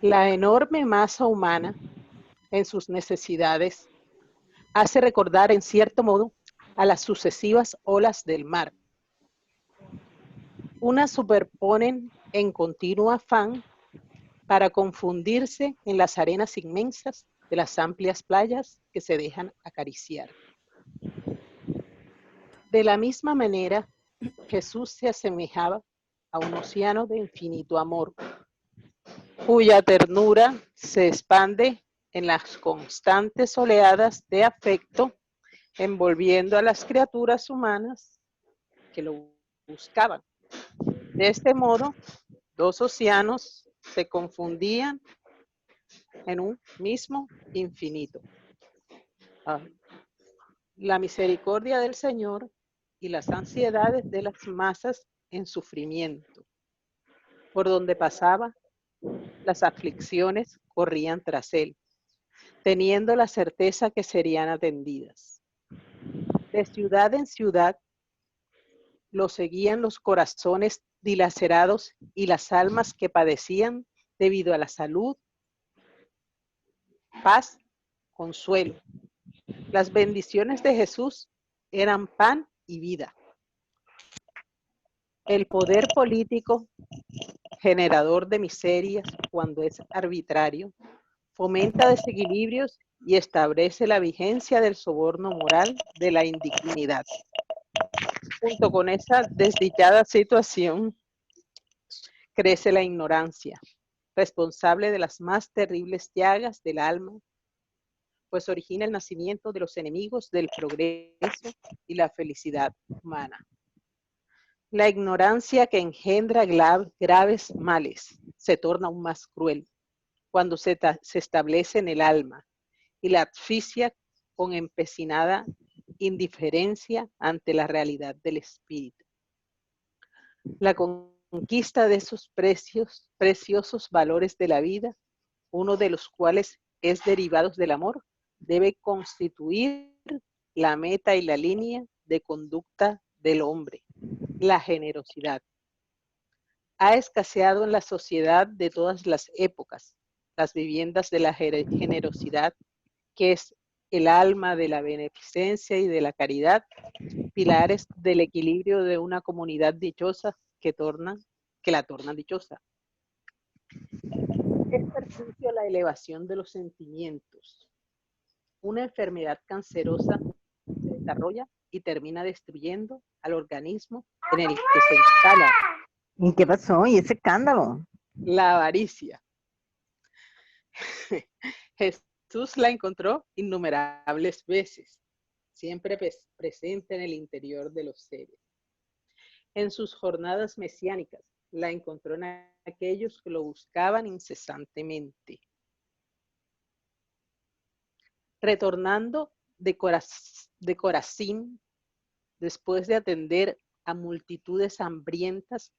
La enorme masa humana, en sus necesidades, hace recordar en cierto modo a las sucesivas olas del mar. Unas superponen en continuo afán para confundirse en las arenas inmensas de las amplias playas que se dejan acariciar. De la misma manera, Jesús se asemejaba a un océano de infinito amor, cuya ternura se expande en las constantes oleadas de afecto, envolviendo a las criaturas humanas que lo buscaban. De este modo, dos océanos se confundían en un mismo infinito. La misericordia del Señor y las ansiedades de las masas en sufrimiento. Por donde pasaba, las aflicciones corrían tras él, teniendo la certeza que serían atendidas. De ciudad en ciudad, lo seguían los corazones dilacerados y las almas que padecían debido a la salud, paz, consuelo. Las bendiciones de Jesús eran pan y vida. El poder político, generador de miserias cuando es arbitrario, fomenta desequilibrios y establece la vigencia del soborno moral de la indignidad. Junto con esa desdichada situación, crece la ignorancia, responsable de las más terribles llagas del alma, pues origina el nacimiento de los enemigos del progreso y la felicidad humana. La ignorancia que engendra graves males se torna aún más cruel cuando se establece en el alma y la asfixia con empecinada indiferencia ante la realidad del espíritu. La conquista de esos preciosos valores de la vida, uno de los cuales es derivados del amor, debe constituir la meta y la línea de conducta del hombre, la generosidad. Ha escaseado en la sociedad de todas las épocas las viviendas de la generosidad, que es el alma de la beneficencia y de la caridad, pilares del equilibrio de una comunidad dichosa que la tornan dichosa. Es perjuicio la elevación de los sentimientos. Una enfermedad cancerosa se desarrolla y termina destruyendo al organismo en el que se instala. ¿Y qué pasó? ¿Y ese escándalo? La avaricia. Jesús la encontró innumerables veces, siempre presente en el interior de los seres. En sus jornadas mesiánicas, la encontró en aquellos que lo buscaban incesantemente. Retornando de Corazín, después de atender a multitudes hambrientas,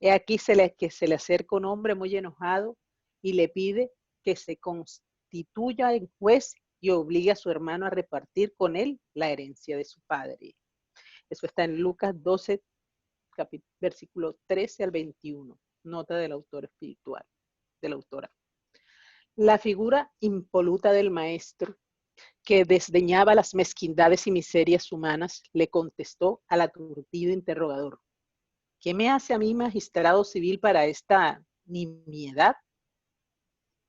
he aquí que se le acerca un hombre muy enojado y le pide que se constituya en juez y obligue a su hermano a repartir con él la herencia de su padre. Eso está en Lucas 12, versículo 13 al 21, nota del autor espiritual, de la autora. La figura impoluta del maestro, que desdeñaba las mezquindades y miserias humanas, le contestó al aturdido interrogador: ¿qué me hace a mí, magistrado civil, para esta nimiedad?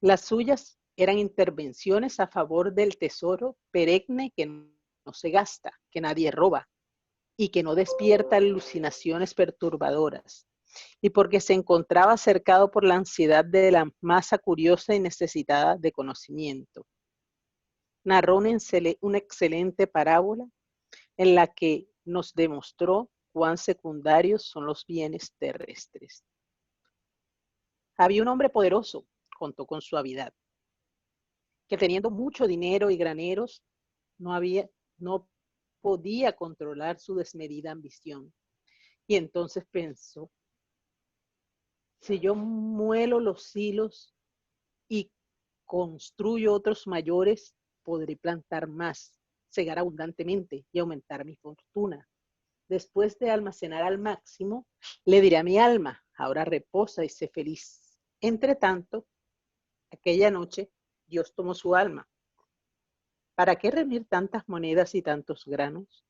Las suyas eran intervenciones a favor del tesoro perenne que no se gasta, que nadie roba y que no despierta alucinaciones perturbadoras, y porque se encontraba cercado por la ansiedad de la masa curiosa y necesitada de conocimiento. Narró una excelente parábola en la que nos demostró cuán secundarios son los bienes terrestres. Había un hombre poderoso, contó con suavidad, que teniendo mucho dinero y graneros, no podía controlar su desmedida ambición. Y entonces pensó: si yo muelo los hilos y construyo otros mayores, podré plantar más, segar abundantemente y aumentar mi fortuna. Después de almacenar al máximo, le diré a mi alma: ahora reposa y sé feliz. Entre tanto, Aquella noche, Dios tomó su alma. ¿Para qué reunir tantas monedas y tantos granos?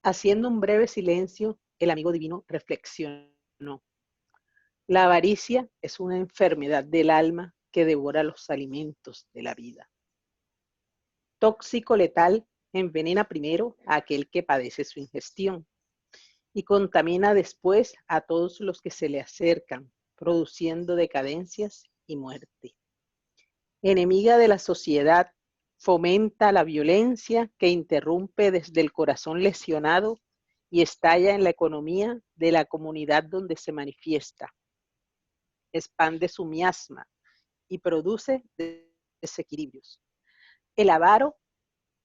Haciendo un breve silencio, el amigo divino reflexionó. La avaricia es una enfermedad del alma que devora los alimentos de la vida. Tóxico letal, envenena primero a aquel que padece su ingestión y contamina después a todos los que se le acercan, produciendo decadencias y muerte. Enemiga de la sociedad, fomenta la violencia que interrumpe desde el corazón lesionado y estalla en la economía de la comunidad donde se manifiesta. Expande su miasma y produce desequilibrios. El avaro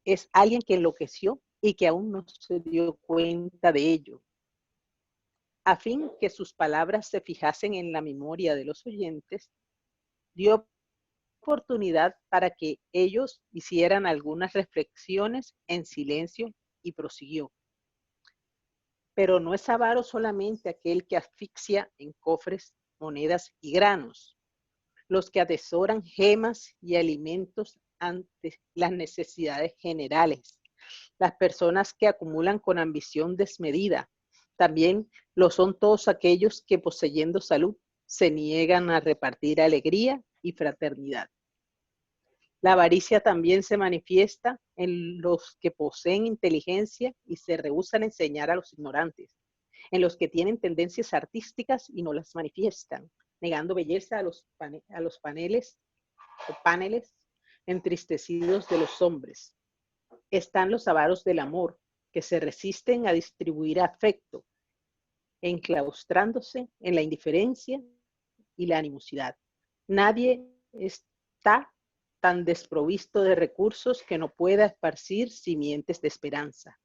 es alguien que enloqueció y que aún no se dio cuenta de ello. A fin que sus palabras se fijasen en la memoria de los oyentes, dio oportunidad para que ellos hicieran algunas reflexiones en silencio y prosiguió. Pero no es avaro solamente aquel que asfixia en cofres, monedas y granos, los que atesoran gemas y alimentos ante las necesidades generales, las personas que acumulan con ambición desmedida. También lo son todos aquellos que poseyendo salud se niegan a repartir alegría y fraternidad. La avaricia también se manifiesta en los que poseen inteligencia y se rehúsan a enseñar a los ignorantes, en los que tienen tendencias artísticas y no las manifiestan, negando belleza a los paneles entristecidos de los hombres. Están los avaros del amor, que se resisten a distribuir afecto, enclaustrándose en la indiferencia y la animosidad. Nadie está tan desprovisto de recursos que no pueda esparcir simientes de esperanza,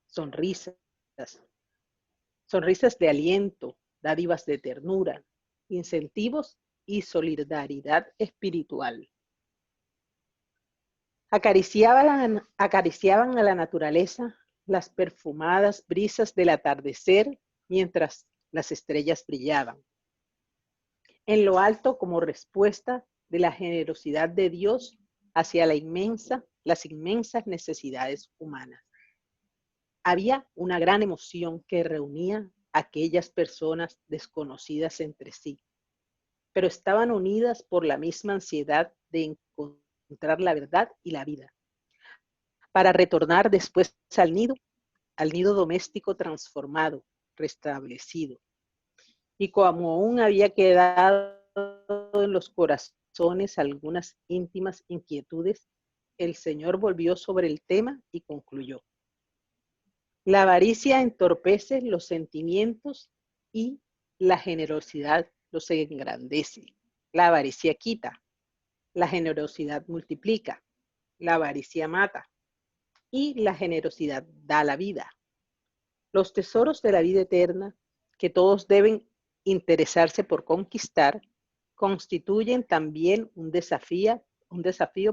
sonrisas, sonrisas de aliento, dádivas de ternura, incentivos y solidaridad espiritual. Acariciaban a la naturaleza las perfumadas brisas del atardecer mientras las estrellas brillaban. En lo alto, como respuesta de la generosidad de Dios hacia las inmensas necesidades humanas. Había una gran emoción que reunía a aquellas personas desconocidas entre sí, pero estaban unidas por la misma ansiedad de encontrar la verdad y la vida, para retornar después al nido doméstico transformado, restablecido. Y como aún había quedado en los corazones algunas íntimas inquietudes, el Señor volvió sobre el tema y concluyó. La avaricia entorpece los sentimientos y la generosidad los engrandece. La avaricia quita, la generosidad multiplica, la avaricia mata y la generosidad da la vida. Los tesoros de la vida eterna, que todos deben interesarse por conquistar, constituyen también un desafío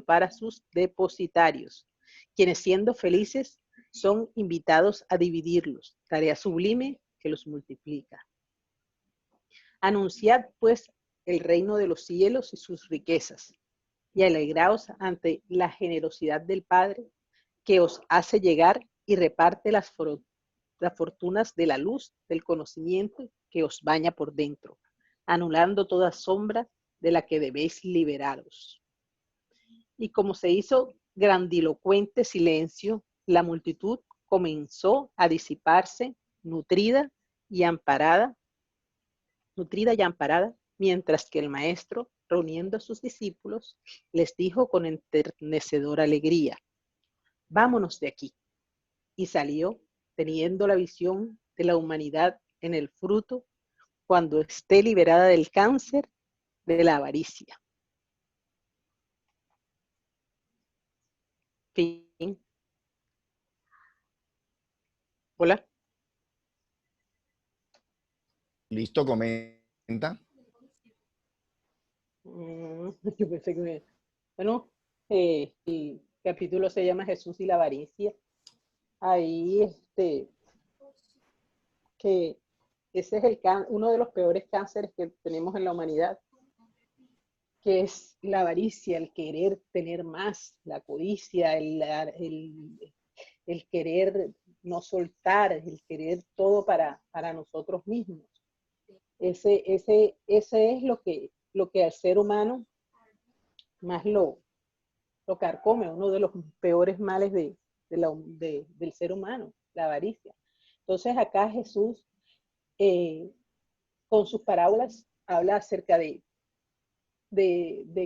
para sus depositarios, quienes siendo felices son invitados a dividirlos, tarea sublime que los multiplica. Anunciad pues el reino de los cielos y sus riquezas, y alegraos ante la generosidad del Padre que os hace llegar y reparte las fortunas de la luz del conocimiento que os baña por dentro, anulando toda sombra de la que debéis liberaros. Y como se hizo grandilocuente silencio, la multitud comenzó a disiparse, nutrida y amparada, mientras que el maestro, reuniendo a sus discípulos, les dijo con enternecedora alegría, vámonos de aquí. Y salió teniendo la visión de la humanidad en el fruto cuando esté liberada del cáncer de la avaricia. Fin. Hola. Listo, comenta. Yo pensé que bueno, el capítulo se llama Jesús y la avaricia. Ahí, que ese es uno de los peores cánceres que tenemos en la humanidad, que es la avaricia, el querer tener más, la codicia, el querer no soltar, el querer todo para nosotros mismos. Ese es lo que al ser humano más lo carcome, uno de los peores males del ser humano, la avaricia. Entonces acá Jesús, con sus parábolas, habla acerca de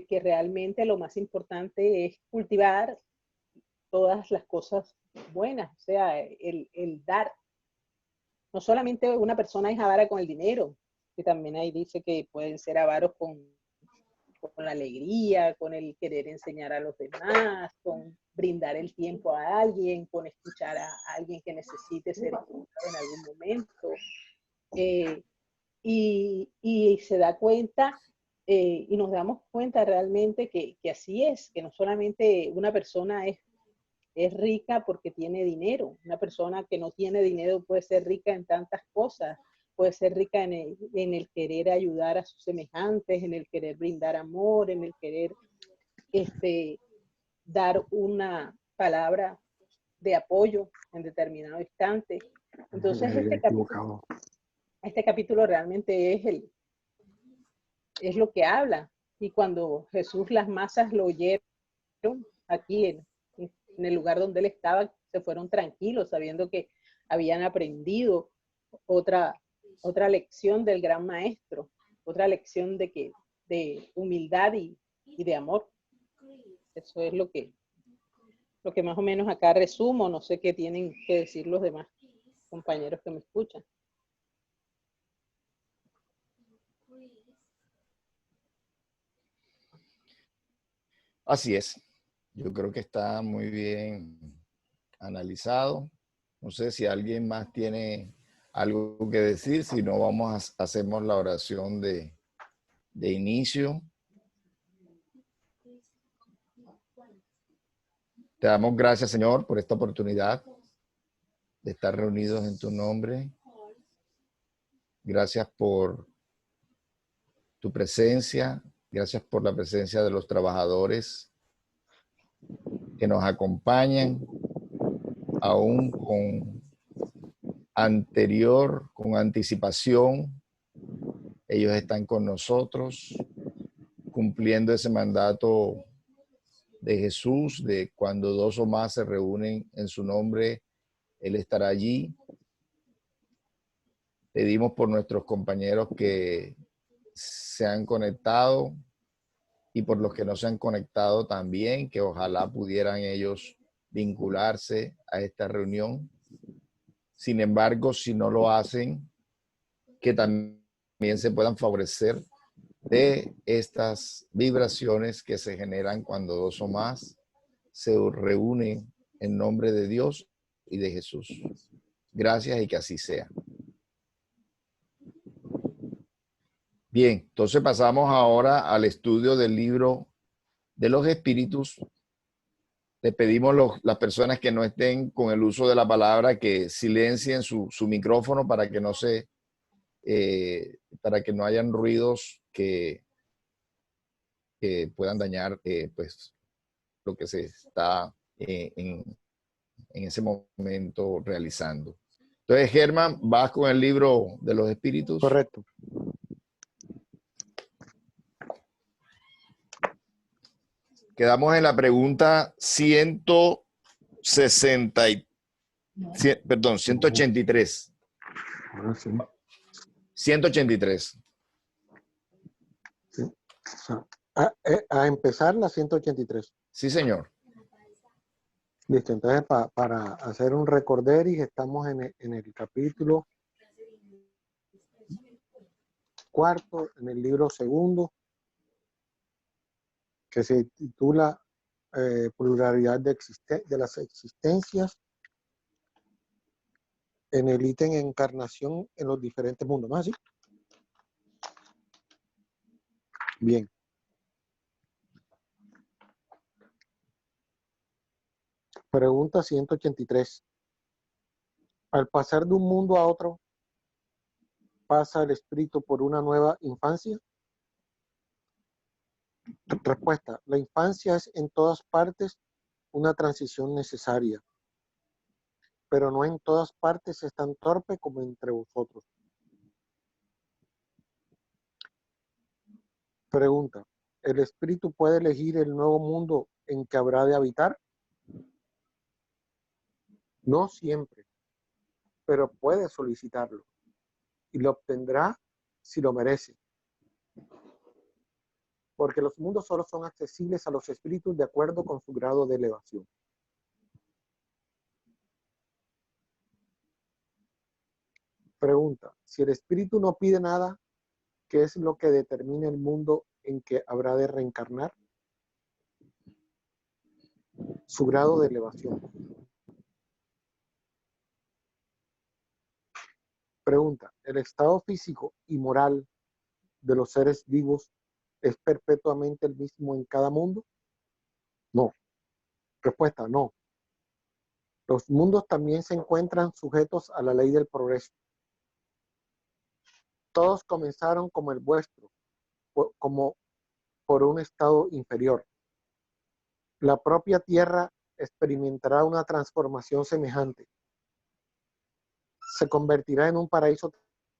que realmente lo más importante es cultivar todas las cosas buenas, o sea, el dar. No solamente una persona es avara con el dinero, que también ahí dice que pueden ser avaros con la alegría, con el querer enseñar a los demás, con brindar el tiempo a alguien, con escuchar a alguien que necesite ser escuchado en algún momento. Y se da cuenta y nos damos cuenta realmente que así es, que no solamente una persona es rica porque tiene dinero, una persona que no tiene dinero puede ser rica en tantas cosas, puede ser rica en el querer ayudar a sus semejantes, en el querer brindar amor, en el querer dar una palabra de apoyo en determinado instante. Entonces este capítulo realmente es lo que habla. Y cuando Jesús las masas lo oyeron aquí en el lugar donde él estaba, se fueron tranquilos, sabiendo que habían aprendido otra lección del gran maestro, otra lección de humildad y de amor. Eso es lo que más o menos acá resumo. No sé qué tienen que decir los demás compañeros que me escuchan. Así es. Yo creo que está muy bien analizado. No sé si alguien más tiene algo que decir, si no hacemos la oración de inicio. Te damos gracias, Señor, por esta oportunidad de estar reunidos en tu nombre. Gracias por tu presencia. Gracias por la presencia de los trabajadores que nos acompañan, aún con anticipación. Ellos están con nosotros, cumpliendo ese mandato de Jesús, de cuando dos o más se reúnen en su nombre, Él estará allí. Pedimos por nuestros compañeros que se han conectado y por los que no se han conectado también, que ojalá pudieran ellos vincularse a esta reunión. Sin embargo, si no lo hacen, que también se puedan favorecer de estas vibraciones que se generan cuando dos o más se reúnen en nombre de Dios y de Jesús. Gracias y que así sea. Bien, entonces pasamos ahora al estudio del libro de los espíritus. Le pedimos a las personas que no estén con el uso de la palabra que silencien su micrófono para que no para que no hayan ruidos que puedan dañar pues lo que se está en ese momento realizando. Entonces, Germán, ¿vas con el libro de los espíritus? Correcto. Quedamos en la pregunta 183. Ahora sí. 183. Sí. A empezar la 183. Sí, señor. Listo, entonces para hacer un recorderis, estamos en el capítulo 4, en el libro 2, que se titula Pluralidad de las existencias, en el ítem encarnación en los diferentes mundos, ¿no es así? Bien. Pregunta 183. Al pasar de un mundo a otro, ¿pasa el espíritu por una nueva infancia? Respuesta. La infancia es en todas partes una transición necesaria, pero no en todas partes es tan torpe como entre vosotros. Pregunta. ¿El espíritu puede elegir el nuevo mundo en que habrá de habitar? No siempre, pero puede solicitarlo y lo obtendrá si lo merece, porque los mundos solo son accesibles a los espíritus de acuerdo con su grado de elevación. Pregunta. Si el espíritu no pide nada, ¿qué es lo que determina el mundo en que habrá de reencarnar? Su grado de elevación. Pregunta. ¿El estado físico y moral de los seres vivos es perpetuamente el mismo en cada mundo? No. Respuesta. No. Los mundos también se encuentran sujetos a la ley del progreso. Todos comenzaron como el vuestro, como por un estado inferior. La propia tierra experimentará una transformación semejante. Se convertirá en un paraíso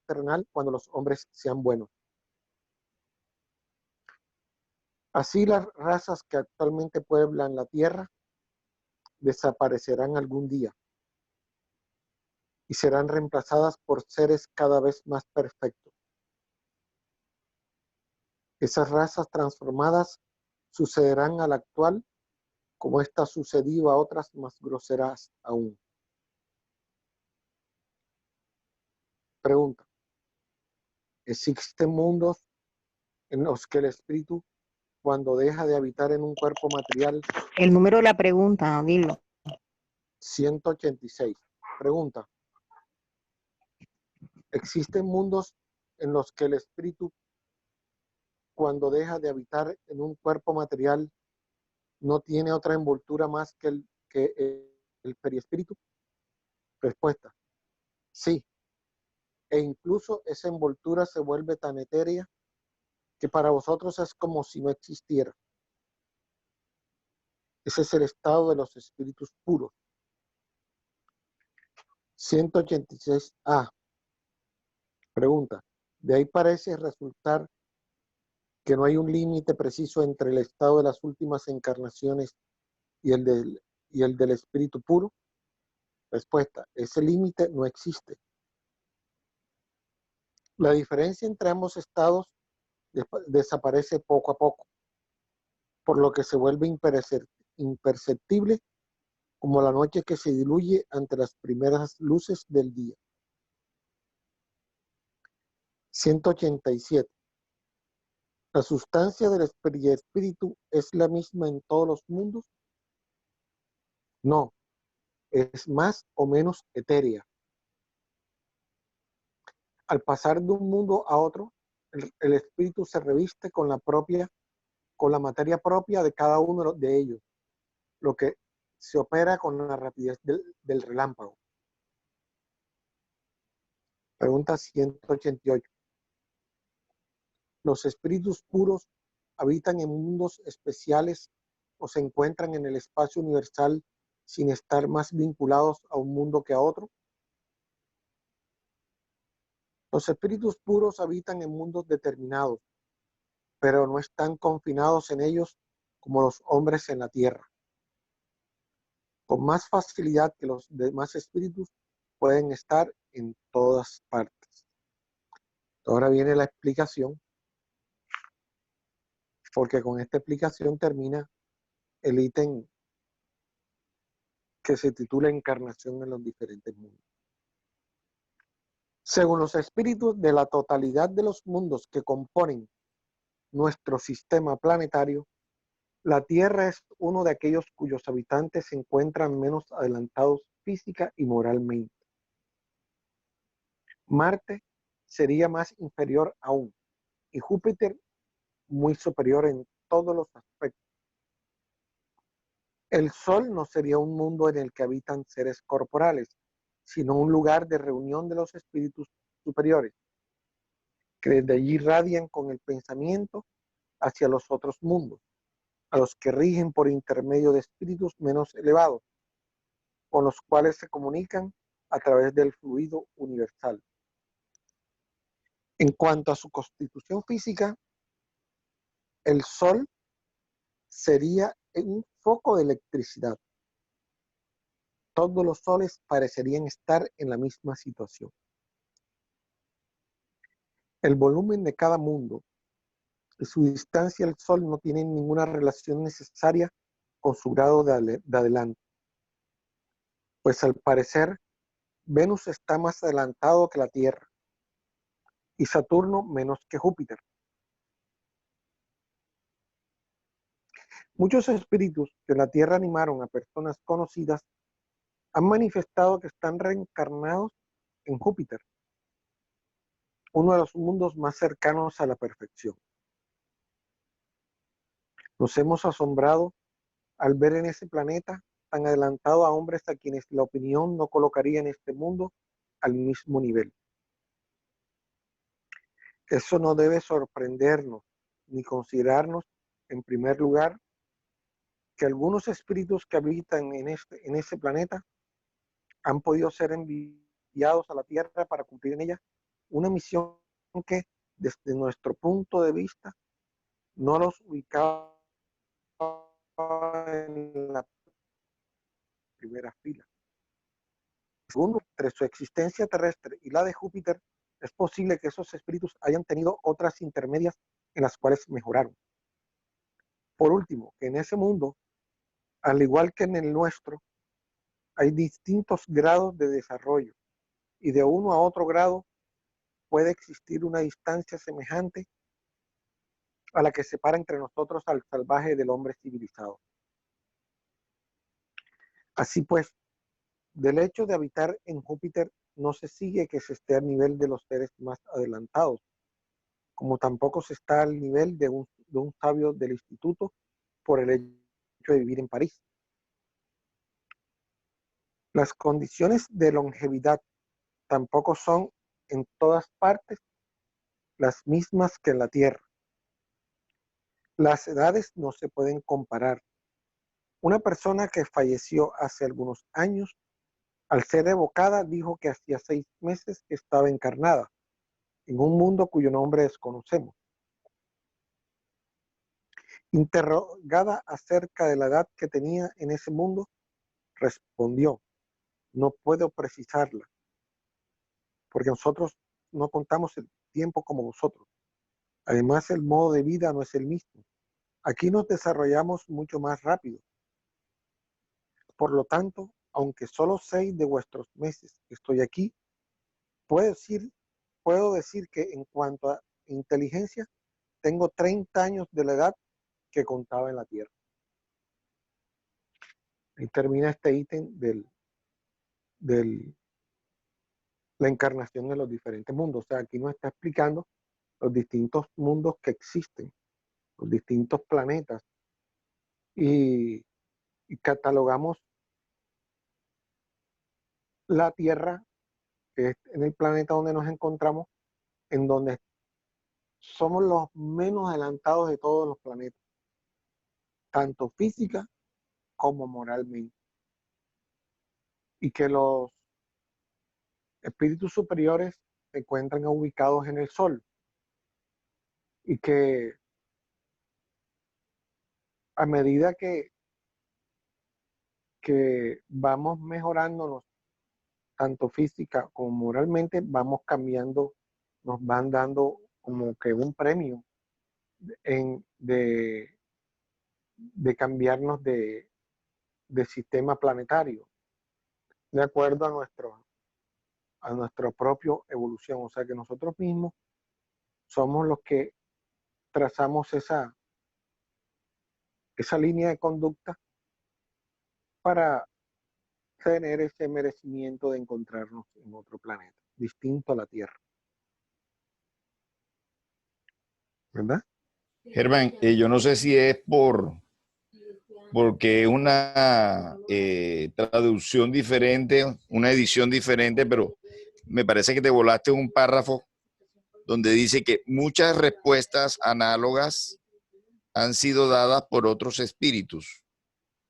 terrenal cuando los hombres sean buenos. Así las razas que actualmente pueblan la tierra desaparecerán algún día y serán reemplazadas por seres cada vez más perfectos. Esas razas transformadas sucederán a la actual como esta ha sucedido a otras más groseras aún. Pregunta. ¿Existen mundos en los que el espíritu, cuando deja de habitar en un cuerpo material? El número de la pregunta, dilo. 186. Pregunta. ¿Existen mundos en los que el espíritu, cuando deja de habitar en un cuerpo material, no tiene otra envoltura más que el periespíritu? Respuesta. Sí. E incluso esa envoltura se vuelve tan etérea que para vosotros es como si no existiera. Ese es el estado de los espíritus puros. 186A. Pregunta. De ahí parece resultar que no hay un límite preciso entre el estado de las últimas encarnaciones y el del espíritu puro. Respuesta. Ese límite no existe. La diferencia entre ambos estados desaparece poco a poco, por lo que se vuelve imperceptible como la noche que se diluye ante las primeras luces del día. 187. ¿La sustancia del espíritu es la misma en todos los mundos? No, es más o menos etérea. Al pasar de un mundo a otro, el espíritu se reviste con la materia propia de cada uno de ellos, lo que se opera con la rapidez del relámpago. Pregunta 188. ¿Los espíritus puros habitan en mundos especiales o se encuentran en el espacio universal sin estar más vinculados a un mundo que a otro? Los espíritus puros habitan en mundos determinados, pero no están confinados en ellos como los hombres en la tierra. Con más facilidad que los demás espíritus pueden estar en todas partes. Ahora viene la explicación, porque con esta explicación termina el ítem que se titula Encarnación en los diferentes mundos. Según los espíritus de la totalidad de los mundos que componen nuestro sistema planetario, la Tierra es uno de aquellos cuyos habitantes se encuentran menos adelantados física y moralmente. Marte sería más inferior aún, y Júpiter muy superior en todos los aspectos. El Sol no sería un mundo en el que habitan seres corporales, sino un lugar de reunión de los espíritus superiores, que desde allí radian con el pensamiento hacia los otros mundos. a los que rigen por intermedio de espíritus menos elevados, con los cuales se comunican a través del fluido universal. En cuanto a su constitución física, el Sol sería un foco de electricidad. Todos los soles parecerían estar en la misma situación. El volumen de cada mundo y su distancia al Sol no tienen ninguna relación necesaria con su grado de adelanto, pues al parecer Venus está más adelantado que la Tierra y Saturno menos que Júpiter. Muchos espíritus que en la Tierra animaron a personas conocidas han manifestado que están reencarnados en Júpiter, uno de los mundos más cercanos a la perfección. Nos hemos asombrado al ver en ese planeta tan adelantado a hombres a quienes la opinión no colocaría en este mundo al mismo nivel. Eso no debe sorprendernos ni considerarnos, en primer lugar, que algunos espíritus que habitan en ese planeta han podido ser enviados a la Tierra para cumplir en ella una misión que, desde nuestro punto de vista, no los ubicaba en la primera fila. Segundo, entre su existencia terrestre y la de Júpiter, es posible que esos espíritus hayan tenido otras intermedias en las cuales mejoraron. Por último, que en ese mundo, al igual que en el nuestro, hay distintos grados de desarrollo y de uno a otro grado puede existir una distancia semejante a la que separa entre nosotros al salvaje del hombre civilizado. Así pues, del hecho de habitar en Júpiter no se sigue que se esté al nivel de los seres más adelantados, como tampoco se está al nivel de un sabio del instituto por el hecho de vivir en París. Las condiciones de longevidad tampoco son en todas partes las mismas que en la Tierra. Las edades no se pueden comparar. Una persona que falleció hace algunos años, al ser evocada, dijo que hacía 6 meses que estaba encarnada en un mundo cuyo nombre desconocemos. Interrogada acerca de la edad que tenía en ese mundo, respondió: no puedo precisarla, porque nosotros no contamos el tiempo como vosotros. Además, el modo de vida no es el mismo. Aquí nos desarrollamos mucho más rápido. Por lo tanto, aunque solo 6 de vuestros meses estoy aquí, puedo decir que en cuanto a inteligencia, tengo 30 años de la edad que contaba en la Tierra. Y termina este ítem de la encarnación de los diferentes mundos. O sea, aquí nos está explicando los distintos mundos que existen, los distintos planetas, y catalogamos la Tierra, que es en el planeta donde nos encontramos, en donde somos los menos adelantados de todos los planetas, tanto física como moralmente. Y que los espíritus superiores se encuentran ubicados en el Sol. Y que a medida que vamos mejorándonos, tanto física como moralmente, vamos cambiando, nos van dando como que un premio de cambiarnos de sistema planetario, de acuerdo a nuestra propia evolución. O sea que nosotros mismos somos los que trazamos esa línea de conducta para tener ese merecimiento de encontrarnos en otro planeta, distinto a la Tierra. ¿Verdad? Germán, yo no sé si es porque es una traducción diferente, una edición diferente, pero me parece que te volaste un párrafo donde dice que muchas respuestas análogas han sido dadas por otros espíritus.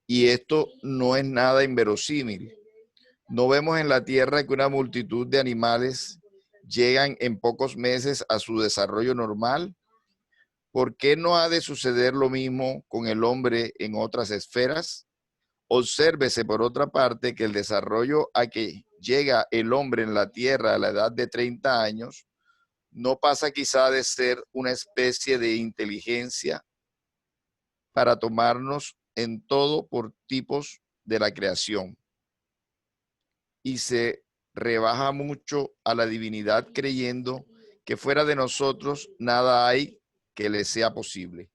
Y esto no es nada inverosímil. No vemos en la Tierra que una multitud de animales llegan en pocos meses a su desarrollo normal. ¿Por qué no ha de suceder lo mismo con el hombre en otras esferas? Obsérvese, por otra parte, que el desarrollo a que llega el hombre en la Tierra a la edad de 30 años no pasa quizá de ser una especie de inteligencia para tomarnos en todo por tipos de la creación, y se rebaja mucho a la divinidad creyendo que fuera de nosotros nada hay que le sea posible.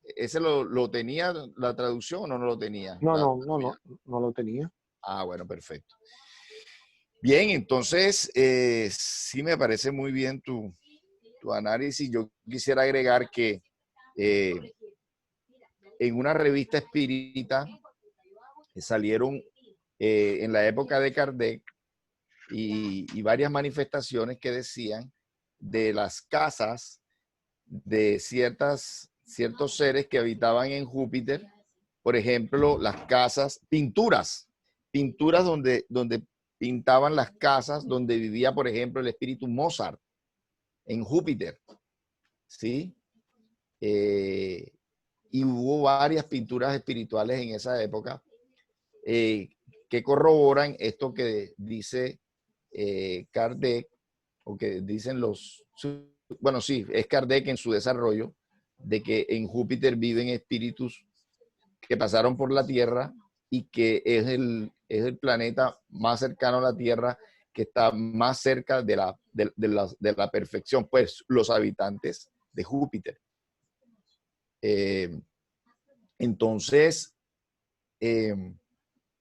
¿Ese lo tenía la traducción o no lo tenía? No lo tenía. Ah, bueno, perfecto. Bien, entonces, sí me parece muy bien tu análisis. Yo quisiera agregar que en una revista espírita salieron en la época de Kardec y varias manifestaciones que decían de las casas de ciertos seres que habitaban en Júpiter. Por ejemplo, las casas, pinturas donde pintaban las casas donde vivía, por ejemplo, el espíritu Mozart en Júpiter, ¿sí? Y hubo varias pinturas espirituales en esa época que corroboran esto que dice Kardec, o que dicen bueno, sí, es Kardec en su desarrollo, de que en Júpiter viven espíritus que pasaron por la Tierra y que es el planeta más cercano a la Tierra, que está más cerca de la perfección, pues los habitantes de Júpiter. Entonces, es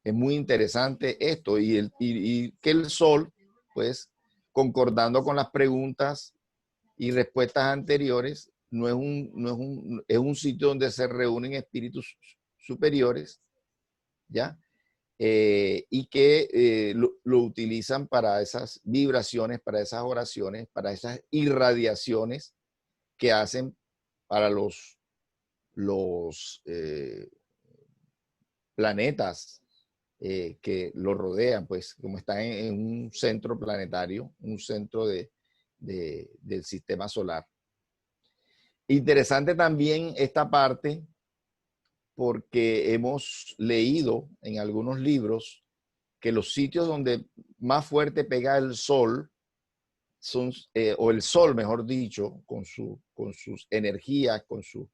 muy interesante esto y que el Sol, pues, concordando con las preguntas y respuestas anteriores, es un sitio donde se reúnen espíritus superiores, ¿ya? Y que lo utilizan para esas vibraciones, para esas oraciones, para esas irradiaciones que hacen para los planetas que lo rodean, pues como están en un centro planetario, un centro del sistema solar. Interesante también esta parte porque hemos leído en algunos libros que los sitios donde más fuerte pega el sol son, o el sol, mejor dicho, con sus energías, con su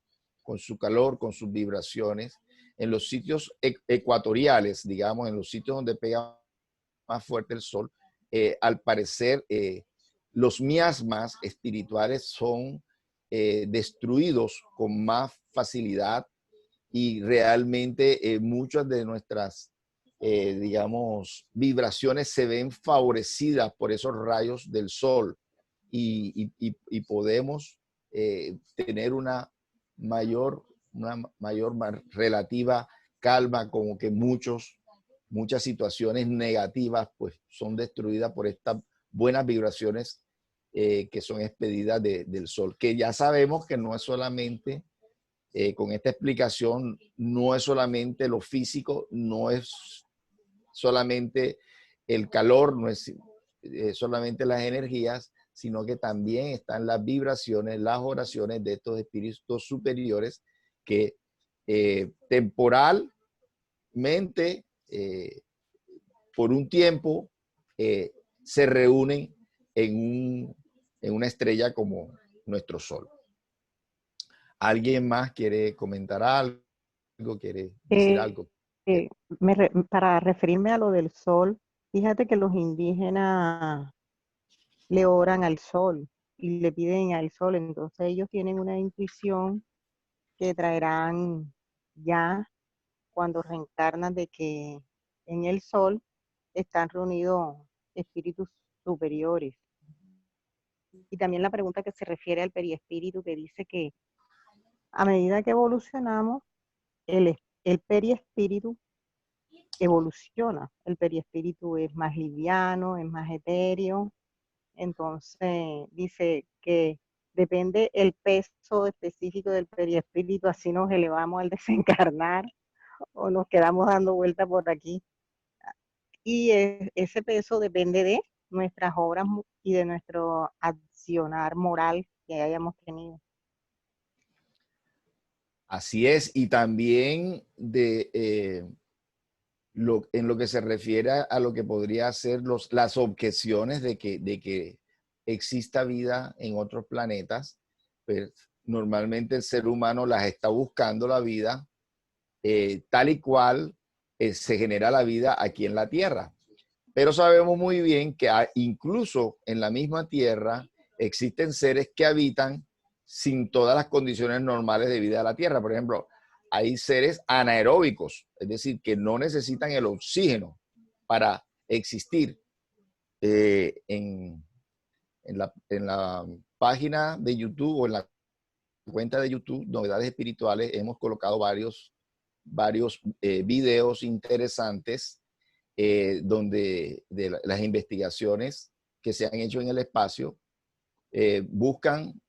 calor, con sus vibraciones, en los sitios ecuatoriales, digamos, en los sitios donde pega más fuerte el sol, al parecer los miasmas espirituales son destruidos con más facilidad y realmente muchas de nuestras, digamos, vibraciones se ven favorecidas por esos rayos del sol y podemos tener una mayor relativa calma, como que muchas situaciones negativas pues son destruidas por estas buenas vibraciones que son expedidas del sol, que ya sabemos que no es solamente con esta explicación, no es solamente lo físico, no es solamente el calor, no es solamente las energías, sino que también están las vibraciones, las oraciones de estos espíritus superiores que temporalmente, por un tiempo, se reúnen en una estrella como nuestro Sol. ¿Alguien más quiere comentar algo? ¿Quiere decir algo? Para referirme a lo del sol, fíjate que los indígenas le oran al sol y le piden al sol, entonces ellos tienen una intuición que traerán ya cuando reencarnan, de que en el sol están reunidos espíritus superiores. Y también la pregunta que se refiere al periespíritu, que dice que a medida que evolucionamos, el periespíritu evoluciona. El periespíritu es más liviano, es más etéreo. Entonces dice que depende el peso específico del periespíritu, así nos elevamos al desencarnar o nos quedamos dando vueltas por aquí. Y ese peso depende de nuestras obras y de nuestro accionar moral que hayamos tenido. Así es, y también en lo que se refiere a lo que podría ser las objeciones de que exista vida en otros planetas, pues normalmente el ser humano las está buscando la vida tal y cual se genera la vida aquí en la Tierra. Pero sabemos muy bien que incluso en la misma Tierra existen seres que habitan sin todas las condiciones normales de vida de la Tierra. Por ejemplo, hay seres anaeróbicos, es decir, que no necesitan el oxígeno para existir. En la página de YouTube o en la cuenta de YouTube, Novedades Espirituales, hemos colocado varios videos interesantes donde las investigaciones que se han hecho en el espacio buscan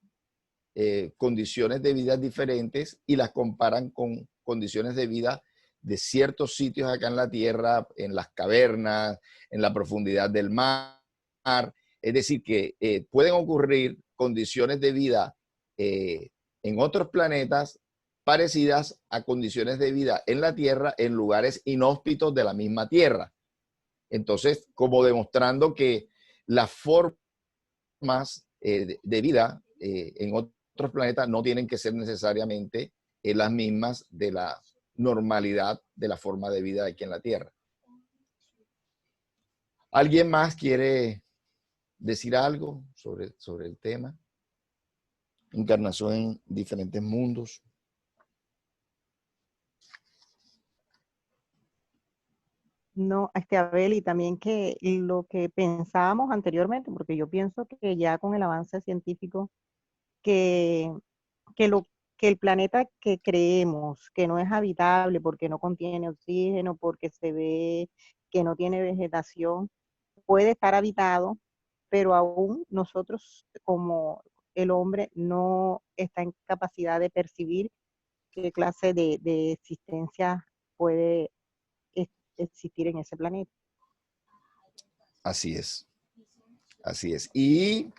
condiciones de vida diferentes y las comparan con condiciones de vida de ciertos sitios acá en la Tierra, en las cavernas, en la profundidad del mar. Es decir, que pueden ocurrir condiciones de vida en otros planetas parecidas a condiciones de vida en la Tierra en lugares inhóspitos de la misma Tierra. Entonces, como demostrando que las formas de vida en otros planetas no tienen que ser necesariamente las mismas de la normalidad de la forma de vida aquí en la Tierra. ¿Alguien más quiere decir algo sobre el tema? Encarnación en diferentes mundos. No, Abel, y también que lo que pensábamos anteriormente, porque yo pienso que ya con el avance científico, que, que el planeta que creemos que no es habitable porque no contiene oxígeno, porque se ve que no tiene vegetación, puede estar habitado, pero aún nosotros como el hombre no está en capacidad de percibir qué clase de existencia puede existir en ese planeta. Así es. Así es. Y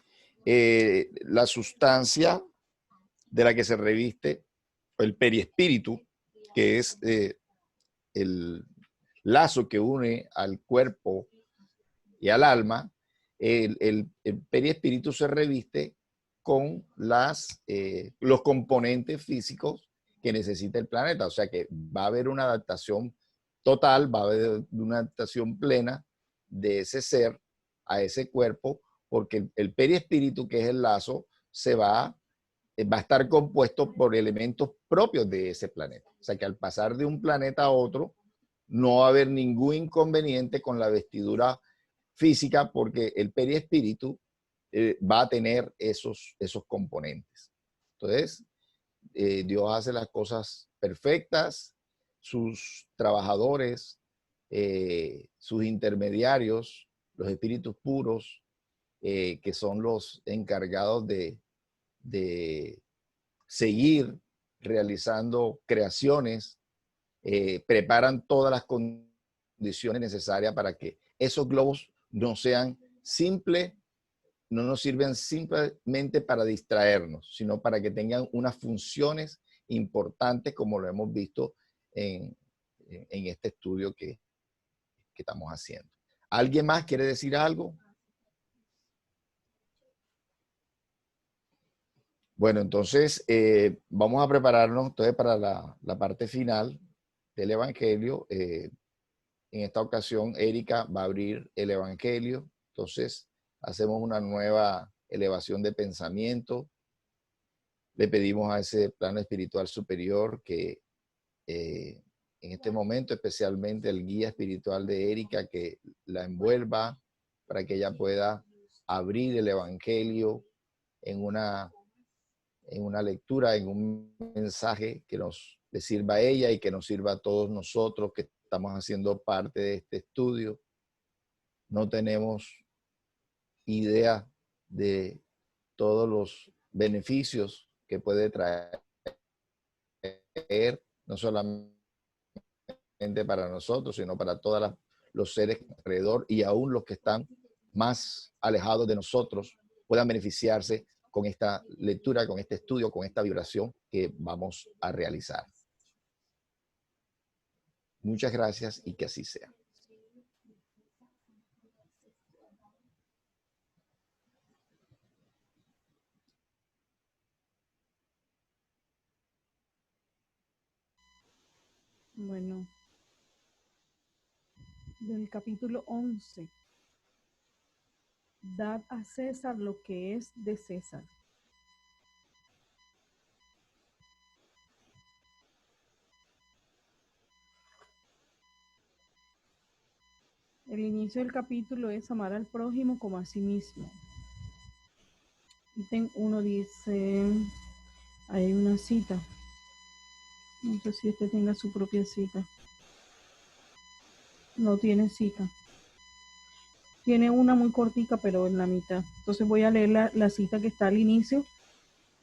la sustancia de la que se reviste el periespíritu, que es el lazo que une al cuerpo y al alma, el periespíritu se reviste con los componentes físicos que necesita el planeta. O sea que va a haber una adaptación total, va a haber una adaptación plena de ese ser a ese cuerpo, porque el periespíritu, que es el lazo, va a estar compuesto por elementos propios de ese planeta. O sea que al pasar de un planeta a otro, no va a haber ningún inconveniente con la vestidura física, porque el periespíritu va a tener esos componentes. Entonces, Dios hace las cosas perfectas, sus trabajadores, sus intermediarios, los espíritus puros, que son los encargados de seguir realizando creaciones, preparan todas las condiciones necesarias para que esos globos no sean simples, no nos sirven simplemente para distraernos, sino para que tengan unas funciones importantes, como lo hemos visto en este estudio que estamos haciendo. ¿Alguien más quiere decir algo? Bueno, entonces vamos a prepararnos entonces para la parte final del Evangelio. En esta ocasión, Erika va a abrir el Evangelio. Entonces, hacemos una nueva elevación de pensamiento. Le pedimos a ese plano espiritual superior que en este momento, especialmente el guía espiritual de Erika, que la envuelva para que ella pueda abrir el Evangelio en una lectura, en un mensaje que le sirva a ella y que nos sirva a todos nosotros que estamos haciendo parte de este estudio. No tenemos idea de todos los beneficios que puede traer, no solamente para nosotros, sino para todos los seres alrededor, y aún los que están más alejados de nosotros puedan beneficiarse con esta lectura, con este estudio, con esta vibración que vamos a realizar. Muchas gracias y que así sea. Bueno, del capítulo 11. Dad a César lo que es de César. El inicio del capítulo es amar al prójimo como a sí mismo. Ítem 1 dice, hay una cita. No sé si este tenga su propia cita. No tiene cita. Tiene una muy cortica, pero en la mitad. Entonces voy a leer la cita que está al inicio,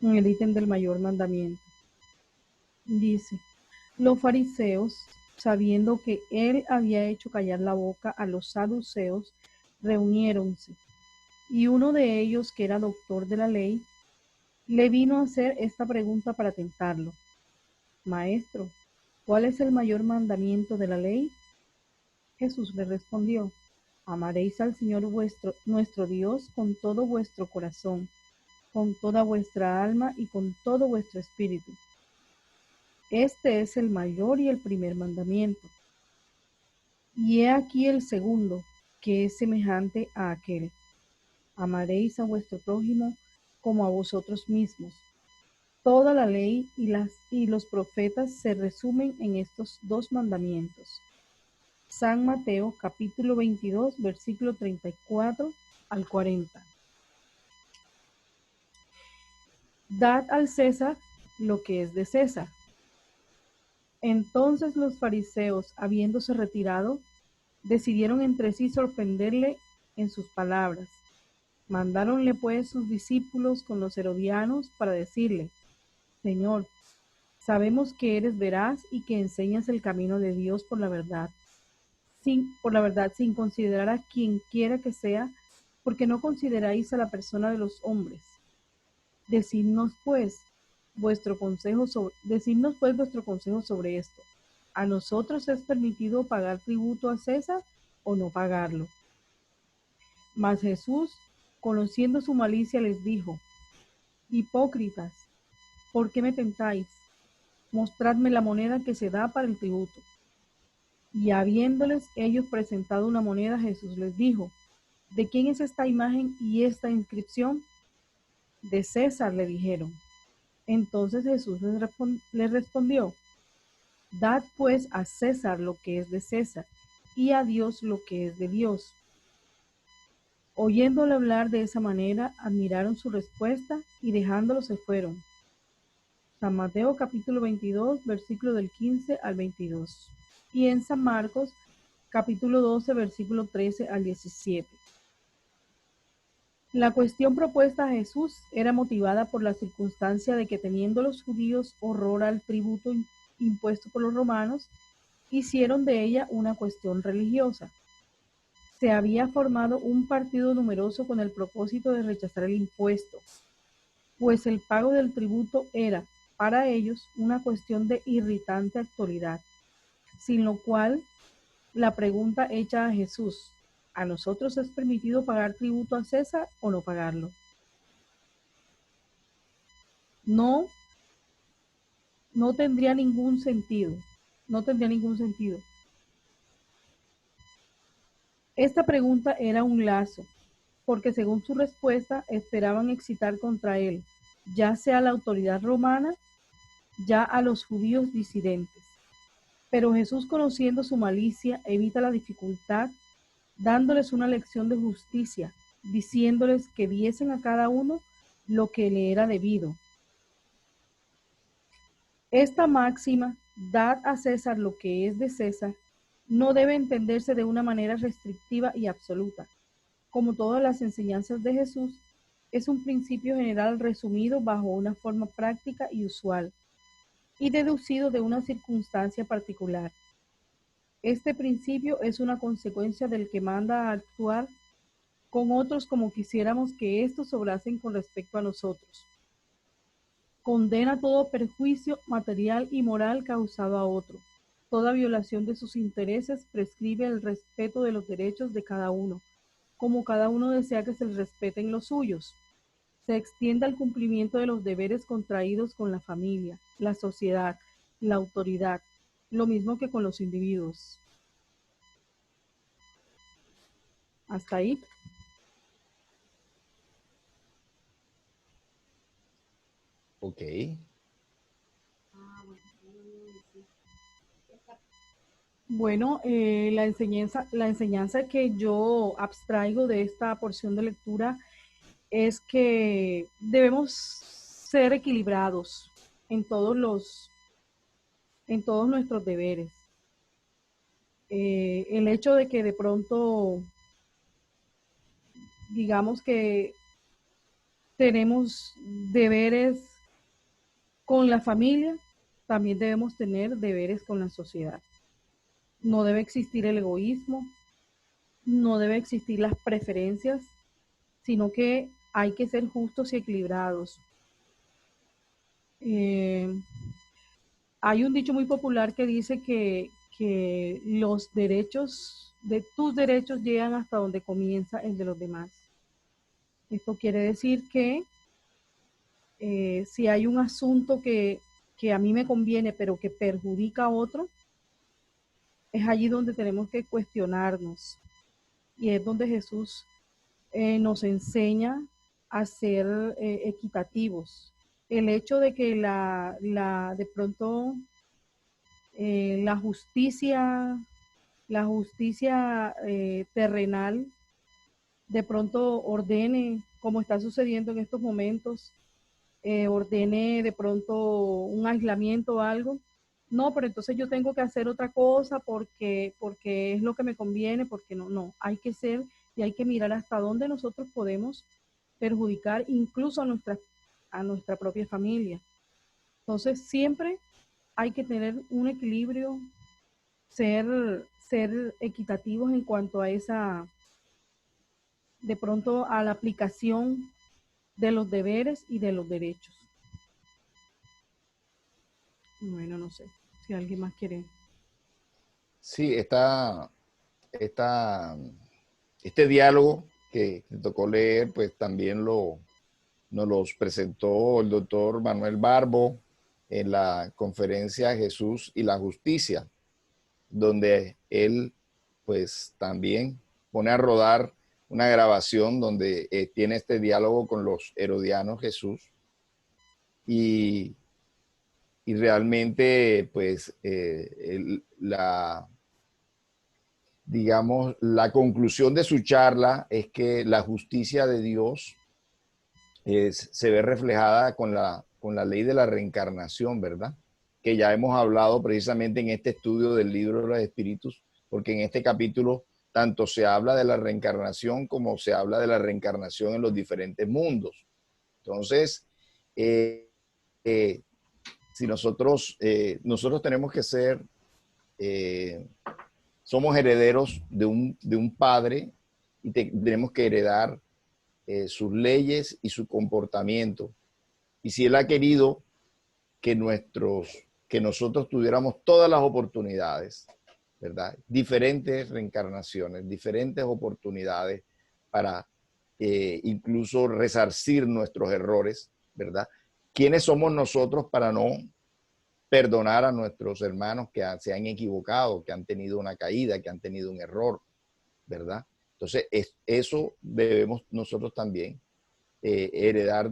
en el ítem del mayor mandamiento. Dice, los fariseos, sabiendo que él había hecho callar la boca a los saduceos, reuniéronse. Y uno de ellos, que era doctor de la ley, le vino a hacer esta pregunta para tentarlo. Maestro, ¿cuál es el mayor mandamiento de la ley? Jesús le respondió, amaréis al Señor nuestro Dios con todo vuestro corazón, con toda vuestra alma y con todo vuestro espíritu. Este es el mayor y el primer mandamiento. Y he aquí el segundo, que es semejante a aquel. Amaréis a vuestro prójimo como a vosotros mismos. Toda la ley y los profetas se resumen en estos dos mandamientos. San Mateo, capítulo 22, versículo 34 al 40. Dad al César lo que es de César. Entonces los fariseos, habiéndose retirado, decidieron entre sí sorprenderle en sus palabras. Mandáronle pues sus discípulos con los herodianos para decirle, Señor, sabemos que eres veraz y que enseñas el camino de Dios por la verdad, sin considerar a quien quiera que sea, porque no consideráis a la persona de los hombres. Decidnos pues vuestro consejo sobre esto. ¿A nosotros es permitido pagar tributo a César o no pagarlo? Mas Jesús, conociendo su malicia, les dijo, hipócritas, ¿por qué me tentáis? Mostradme la moneda que se da para el tributo. Y habiéndoles ellos presentado una moneda, Jesús les dijo, ¿de quién es esta imagen y esta inscripción? De César, le dijeron. Entonces Jesús les respondió, dad pues a César lo que es de César, y a Dios lo que es de Dios. Oyéndole hablar de esa manera, admiraron su respuesta y dejándolo se fueron. San Mateo capítulo 22, versículo del 15 al 22. Y en San Marcos capítulo 12, versículo 13 al 17. La cuestión propuesta a Jesús era motivada por la circunstancia de que, teniendo los judíos horror al tributo impuesto por los romanos, hicieron de ella una cuestión religiosa. Se había formado un partido numeroso con el propósito de rechazar el impuesto, pues el pago del tributo era, para ellos, una cuestión de irritante actualidad, sin lo cual la pregunta hecha a Jesús, ¿a nosotros es permitido pagar tributo a César o no pagarlo? No tendría ningún sentido. No tendría ningún sentido. Esta pregunta era un lazo, porque según su respuesta esperaban excitar contra él, ya sea la autoridad romana, ya a los judíos disidentes. Pero Jesús, conociendo su malicia, evita la dificultad, dándoles una lección de justicia, diciéndoles que diesen a cada uno lo que le era debido. Esta máxima, dad a César lo que es de César, no debe entenderse de una manera restrictiva y absoluta. Como todas las enseñanzas de Jesús, es un principio general resumido bajo una forma práctica y usual, y deducido de una circunstancia particular. Este principio es una consecuencia del que manda a actuar con otros como quisiéramos que éstos obrasen con respecto a nosotros. Condena todo perjuicio material y moral causado a otro. Toda violación de sus intereses prescribe el respeto de los derechos de cada uno, como cada uno desea que se les respeten los suyos. Se extiende al cumplimiento de los deberes contraídos con la familia, la sociedad, la autoridad, lo mismo que con los individuos. Hasta ahí. Ok. Bueno, la enseñanza que yo abstraigo de esta porción de lectura es que debemos ser equilibrados en todos nuestros deberes. El hecho de que de pronto, digamos que tenemos deberes con la familia, también debemos tener deberes con la sociedad. No debe existir el egoísmo, no debe existir las preferencias, sino que hay que ser justos y equilibrados. Hay un dicho muy popular que dice que los derechos de tus derechos llegan hasta donde comienza el de los demás. Esto quiere decir que si hay un asunto que a mí me conviene pero que perjudica a otro, es allí donde tenemos que cuestionarnos. Y es donde Jesús nos enseña a ser equitativos. El hecho de que de pronto la justicia terrenal de pronto ordene, como está sucediendo en estos momentos, ordene de pronto un aislamiento o algo. No, pero entonces yo tengo que hacer otra cosa porque es lo que me conviene, porque no, hay que ser y hay que mirar hasta dónde nosotros podemos perjudicar incluso a nuestra propia familia. Entonces siempre hay que tener un equilibrio, ser equitativos en cuanto a de pronto a la aplicación de los deberes y de los derechos. Bueno, no sé si alguien más quiere. Sí, este diálogo que te tocó leer, pues también nos los presentó el doctor Manuel Barbo en la conferencia Jesús y la Justicia, donde él pues también pone a rodar una grabación donde tiene este diálogo con los herodianos Jesús y realmente pues digamos, la conclusión de su charla es que la justicia de Dios se ve reflejada con la ley de la reencarnación, ¿verdad? Que ya hemos hablado precisamente en este estudio del libro de los espíritus, porque en este capítulo tanto se habla de la reencarnación como se habla de la reencarnación en los diferentes mundos. Entonces, si nosotros tenemos que ser, somos herederos de un padre y tenemos que heredar sus leyes y su comportamiento. Y si él ha querido que nosotros tuviéramos todas las oportunidades, ¿verdad? Diferentes reencarnaciones, diferentes oportunidades para incluso resarcir nuestros errores, ¿verdad? ¿Quiénes somos nosotros para no perdonar a nuestros hermanos que se han equivocado, que han tenido una caída, que han tenido un error, ¿verdad? Entonces, eso debemos nosotros también heredar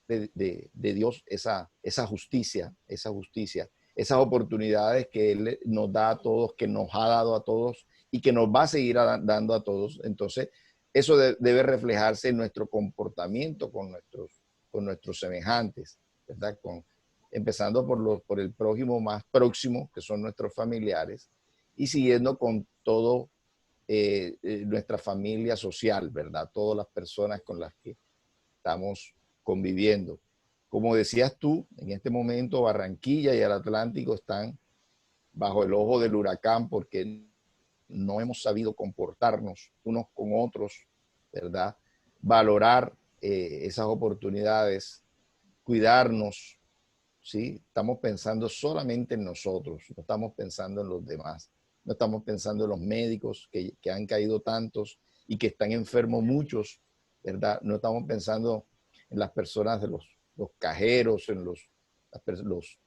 de Dios esa justicia, esas oportunidades que Él nos da a todos, que nos ha dado a todos y que nos va a seguir dando a todos. Entonces, eso debe reflejarse en nuestro comportamiento con nuestros semejantes, ¿verdad? Empezando por el prójimo más próximo, que son nuestros familiares, y siguiendo con todo nuestra familia social, ¿verdad? Todas las personas con las que estamos conviviendo. Como decías tú, en este momento Barranquilla y el Atlántico están bajo el ojo del huracán porque no hemos sabido comportarnos unos con otros, ¿verdad? Valorar esas oportunidades, cuidarnos, ¿sí? Estamos pensando solamente en nosotros, no estamos pensando en los demás, no estamos pensando en los médicos que han caído tantos y que están enfermos muchos, ¿verdad? No estamos pensando en las personas de los cajeros, en los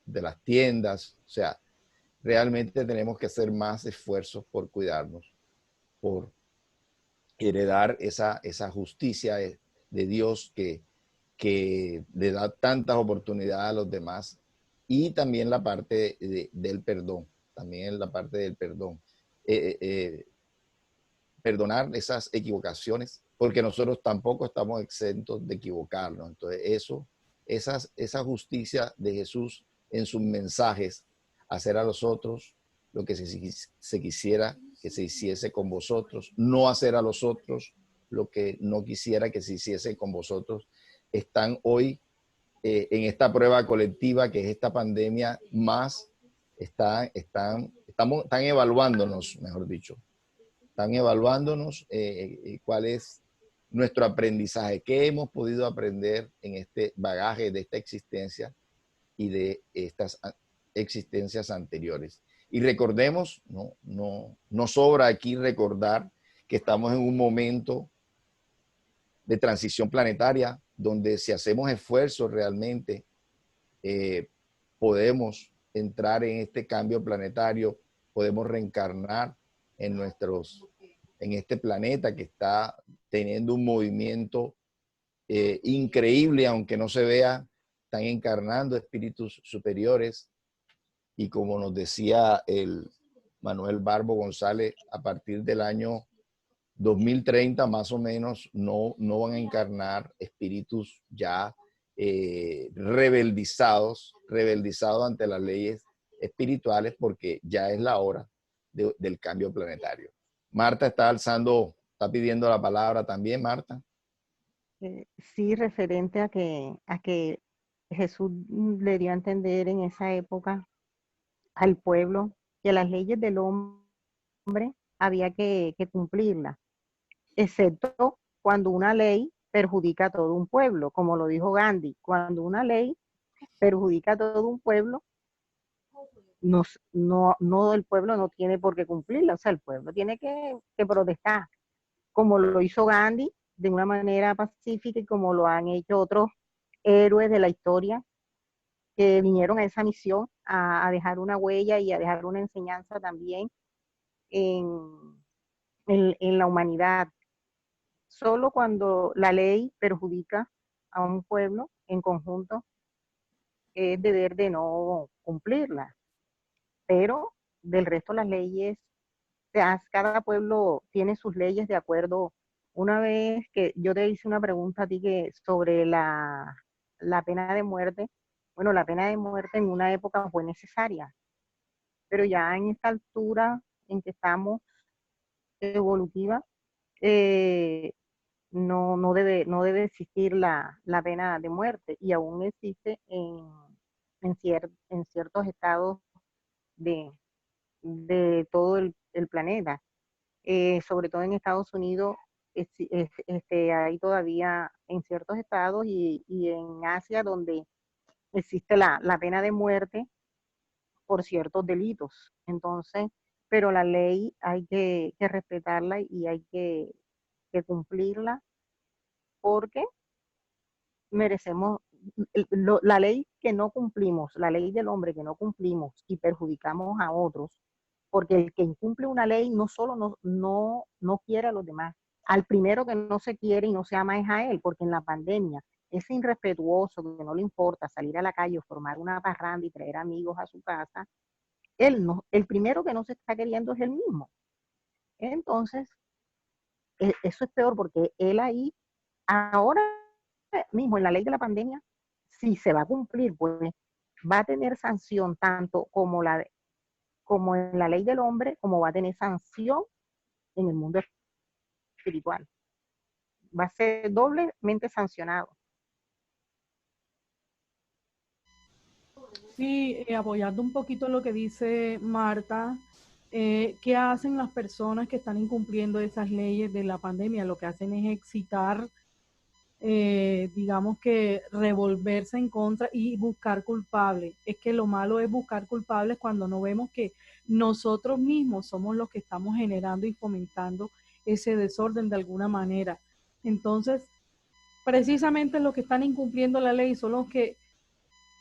de las tiendas, o sea, realmente tenemos que hacer más esfuerzos por cuidarnos, por heredar esa justicia de Dios que le da tantas oportunidades a los demás, y también la parte del perdón, también la parte del perdón. Perdonar esas equivocaciones, porque nosotros tampoco estamos exentos de equivocarnos. Entonces esa justicia de Jesús en sus mensajes, hacer a los otros lo que se quisiera que se hiciese con vosotros, no hacer a los otros lo que no quisiera que se hiciese con vosotros, están hoy en esta prueba colectiva que es esta pandemia, más están evaluándonos, mejor dicho, están evaluándonos cuál es nuestro aprendizaje, qué hemos podido aprender en este bagaje de esta existencia y de estas existencias anteriores. Y recordemos, no sobra aquí recordar que estamos en un momento de transición planetaria, donde si hacemos esfuerzos realmente, podemos entrar en este cambio planetario, podemos reencarnar en este planeta que está teniendo un movimiento increíble, aunque no se vea, están encarnando espíritus superiores. Y como nos decía el Manuel Barbo González, a partir del año 2030 más o menos no van a encarnar espíritus ya rebeldizados ante las leyes espirituales, porque ya es la hora del cambio planetario. Marta está pidiendo la palabra también, Marta. Sí, referente a que Jesús le dio a entender en esa época al pueblo que las leyes del hombre había que cumplirlas, excepto cuando una ley perjudica a todo un pueblo, como lo dijo Gandhi. Cuando una ley perjudica a todo un pueblo, el pueblo no tiene por qué cumplirla, o sea, el pueblo tiene que protestar, como lo hizo Gandhi de una manera pacífica y como lo han hecho otros héroes de la historia que vinieron a esa misión a dejar una huella y a dejar una enseñanza también en la humanidad. Solo cuando la ley perjudica a un pueblo en conjunto es deber de no cumplirla, pero del resto las leyes, o sea, cada pueblo tiene sus leyes de acuerdo. Una vez que yo te hice una pregunta a ti sobre la pena de muerte, bueno, la pena de muerte en una época fue necesaria, pero ya en esta altura en que estamos evolutiva, no debe existir la pena de muerte, y aún existe en ciertos estados de todo el planeta. Sobre todo en Estados Unidos, hay todavía en ciertos estados y en Asia donde existe la pena de muerte por ciertos delitos. Entonces, pero la ley hay que respetarla y hay que cumplirla, porque merecemos la ley que no cumplimos, la ley del hombre que no cumplimos y perjudicamos a otros, porque el que incumple una ley no solo no quiere a los demás, al primero que no se quiere y no se ama es a él, porque en la pandemia ese irrespetuoso que no le importa salir a la calle o formar una parranda y traer amigos a su casa, el primero que no se está queriendo es él mismo. Entonces, eso es peor, porque él ahí, ahora mismo en la ley de la pandemia, si se va a cumplir, pues va a tener sanción tanto como en la ley del hombre, como va a tener sanción en el mundo espiritual. Va a ser doblemente sancionado. Sí, apoyando un poquito lo que dice Marta, ¿qué hacen las personas que están incumpliendo esas leyes de la pandemia? Lo que hacen es excitar, digamos que revolverse en contra y buscar culpables. Es que lo malo es buscar culpables cuando no vemos que nosotros mismos somos los que estamos generando y fomentando ese desorden de alguna manera. Entonces, precisamente los que están incumpliendo la ley son los que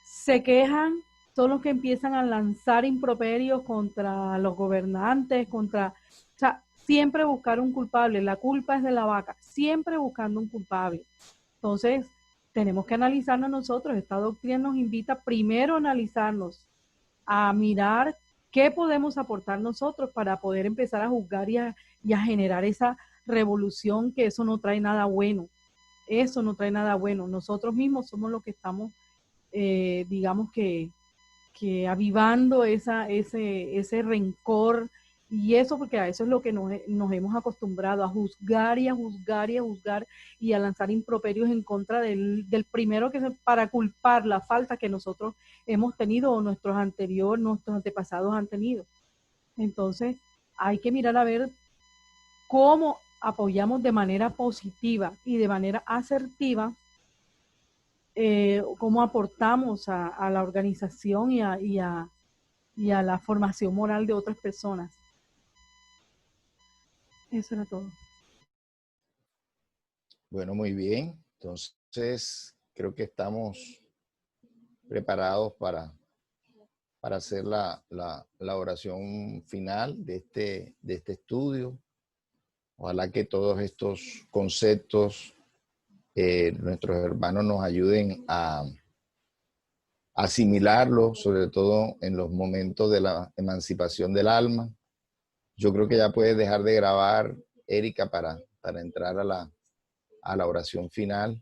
se quejan, son los que empiezan a lanzar improperios contra los gobernantes, o sea, siempre buscar un culpable. La culpa es de la vaca, siempre buscando un culpable. Entonces, tenemos que analizarnos nosotros. Esta doctrina nos invita primero a analizarnos, a mirar qué podemos aportar nosotros para poder empezar a juzgar y a generar esa revolución, que eso no trae nada bueno. Eso no trae nada bueno. Nosotros mismos somos los que estamos, digamos que avivando ese rencor y eso, porque a eso es lo que nos hemos acostumbrado, a juzgar y a juzgar y a juzgar y a lanzar improperios en contra del primero para culpar la falta que nosotros hemos tenido o nuestros antepasados han tenido. Entonces, hay que mirar a ver cómo apoyamos de manera positiva y de manera asertiva, cómo aportamos a la organización y a la formación moral de otras personas. Eso era todo. Bueno, muy bien. Entonces, creo que estamos preparados para hacer la oración final de este estudio. Ojalá que todos estos conceptos nuestros hermanos nos ayuden a asimilarlos, sobre todo en los momentos de la emancipación del alma. Yo creo que ya puedes dejar de grabar, Erika, para entrar a la oración final.